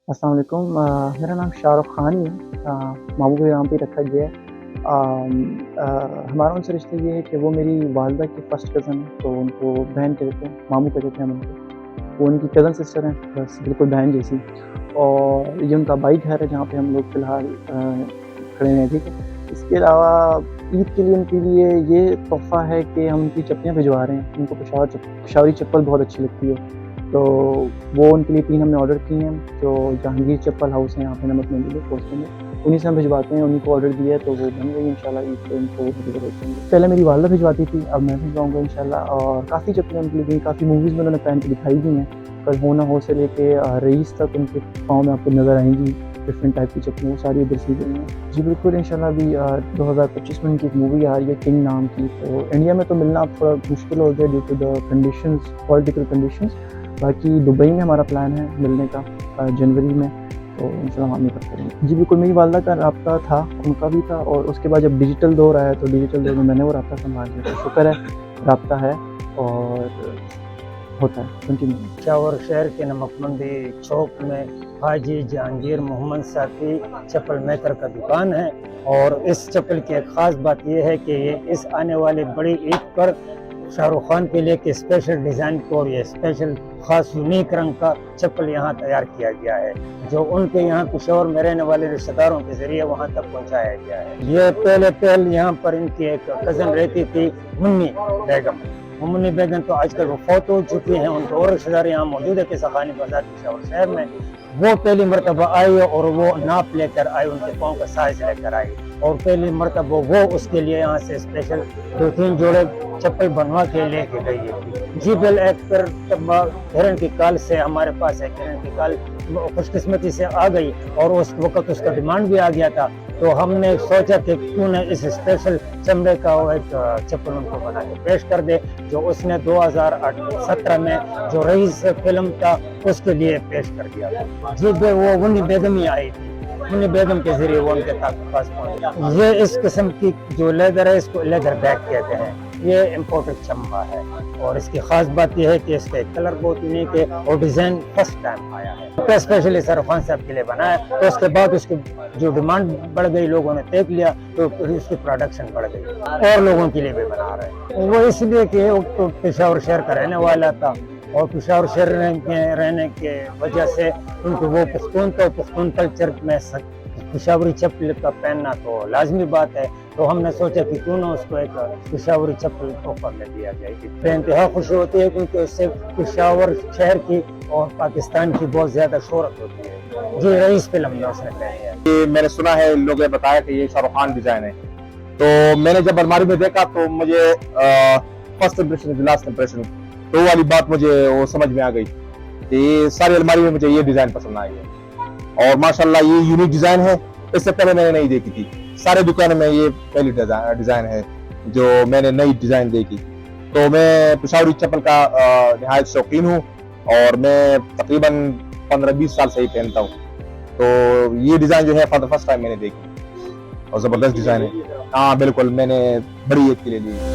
السلام علیکم میرا نام شاہ رخ خان ہی ہے، ماموں کے نام پہ رکھا گیا ہے۔ ہمارا ان سے رشتہ یہ ہے کہ وہ میری والدہ کی فرسٹ کزن ہے، تو ان کو بہن کہتے ہیں، ماموں کہتے ہیں ہم ان کو۔ وہ ان کی کزن سسٹر ہیں، بس بالکل بہن جیسی۔ اور یہ ان کا بائی گھر ہے جہاں پہ ہم لوگ فی الحال کھڑے ہیں، ٹھیک ہے۔ اس کے علاوہ عید کے لیے ان کے لیے یہ تحفہ ہے کہ ہم ان کی چپلیاں بھجوا رہے ہیں۔ ان کو پشاوری چپل بہت اچھی لگتی ہے، تو وہ ان کے لیے 3 ہم نے آرڈر کی ہیں، جو جہانگیر چپل ہاؤس ہے یہاں پہ نمک منڈی میں پوسٹر میں، انہیں سے ہم بھجواتے ہیں۔ انہیں کو آرڈر دیا ہے تو وہ بن گئی انشاءاللہ عید پہ ان کو ڈلیور ہو جائیں گے۔ پہلے میری والدہ بھجواتی تھی، اب میں بھجواؤں گا انشاءاللہ۔ اور کافی چپلیں ان کے لیے گئی، کافی موویز میں انہوں نے پہن کے دکھائی بھی ہیں، کل ہو نہ ہو سے لے کے رئیس تک ان کے پاؤں میں آپ کو نظر آئیں گی ڈفرینٹ ٹائپ کی چپلیں، وہ ساری ادھر سے گئی ہیں۔ جی بالکل انشاءاللہ ابھی 2025 میں ان کی ایک مووی آ رہی ہے کنگ نام کی، تو انڈیا میں تو ملنا اب تھوڑا مشکل ہو گیا due to the conditions, political conditions. باقی دبئی میں ہمارا پلان ہے ملنے کا جنوری میں، تو انشاءاللہ ہم یہ کریں گے۔ جی بالکل، میری والدہ کا رابطہ تھا، ان کا بھی تھا، اور اس کے بعد جب ڈیجیٹل دور آیا تو ڈیجیٹل دور میں میں نے وہ رابطہ سنبھال لیا، تو شکر ہے رابطہ ہے اور ہوتا ہے کنٹینیو۔ پشاور شہر کے نمک منڈی چوک میں حاجی جہانگیر محمد صافی چپل میکر کا دکان ہے، اور اس چپل کی ایک خاص بات یہ ہے کہ یہ اس آنے والے بڑی عید پر شاہ رخ خان کے لیے ایک اسپیشل ڈیزائن کو اور یہ اسپیشل خاص یونیک رنگ کا چپل یہاں تیار کیا گیا ہے، جو ان کے یہاں پشاور میں رہنے والے رشتہ داروں کے ذریعے وہاں تک پہنچایا گیا ہے۔ یہ پہلے یہاں پر ان کی ایک کزن رہتی تھی، منی بیگم۔ منی بیگم تو آج کل وہ فوت ہو چکی ہیں، ان کے اور رشتہ دار یہاں موجود ہے کساخانی بازار پشاور شہر میں۔ وہ پہلی مرتبہ آئی اور وہ ناپ لے کر آئی، ان کے پاؤں کا سائز لے کر آئی، اور پہلی مرتبہ وہ اس کے لیے یہاں سے اسپیشل 2-3 جوڑے چپل بنوا کے لے کے گئی ہے۔ جی بل ایک پر ہرن کی کال سے ہمارے پاس ایک ہرن کی کال خوش قسمتی سے آ گئی، اور اس وقت اس کا ڈیمانڈ بھی آ گیا تھا، تو ہم نے سوچا کہ کیوں نہ اس اسپیشل چمڑے کا ایک چپل ان کو بنا کے پیش کر دے، جو اس نے 2017 میں جو رئیس فلم تھا اس کے لیے پیش کر دیا تھا۔ جی وہ منی بیگم ہی آئی تھی، منی بیگم کے ذریعے وہ ان کے پاس پہنچا۔ یہ اس قسم کی جو لیدر ہے اس کو لیدر بیگ کہتے ہیں، یہ امپورٹڈ چمڑا ہے، اور اس کی خاص بات یہ ہے کہ اس کا کلر بہت یونیک ہے اور ڈیزائن فرسٹ ٹائم آیا ہے، اسپیشلی شاہ رخ خان صاحب کے لیے بنا ہے۔ تو اس کے بعد اس کی جو ڈیمانڈ بڑھ گئی، لوگوں نے دیکھ لیا تو اس کی پروڈکشن بڑھ گئی، اور لوگوں کے لیے بھی بنا رہے ہیں۔ وہ اس لیے کہ وہ پشاور شہر کا رہنے والا تھا، اور پشاور شہر میں رہنے کے وجہ سے ان کو وہ پختون تو پختون کلچر میں پشاوری چپل کا پہننا تو لازمی بات ہے، تو ہم نے سوچا کہ کیوں نہ اس کو ایک پشاوری چپل تحفہ میں دیا جائے گی۔ بے انتہا خوشی ہوتی ہے کیونکہ اس سے پشاور شہر کی اور پاکستان کی بہت زیادہ شہرت ہوتی ہے۔ جی رئیس فلم میں اس نے پہنی ہے۔ میں نے سنا ہے، لوگوں نے بتایا کہ یہ شاہ رخ خان ڈیزائن ہے، تو میں نے جب الماری میں دیکھا تو مجھے فرسٹ امپریشن لاسٹ امپریشن تو والی بات مجھے وہ سمجھ میں آ گئی کہ یہ ساری الماری میں مجھے یہ ڈیزائن پسند آئی ہے، اور ماشاءاللہ یہ یونیک ڈیزائن ہے، اس سے پہلے میں نے نہیں دیکھی تھی۔ سارے دکانوں میں یہ پہلی ڈیزائن ہے جو میں نے نئی ڈیزائن دیکھی۔ تو میں پشاوری چپل کا نہایت شوقین ہوں، اور میں تقریباً 15-20 سال سے ہی پہنتا ہوں، تو یہ ڈیزائن جو ہے فار دا فرسٹ ٹائم میں نے دیکھی، اور زبردست ڈیزائن ہے۔ ہاں بالکل، میں نے بڑی عید کے لیے لی۔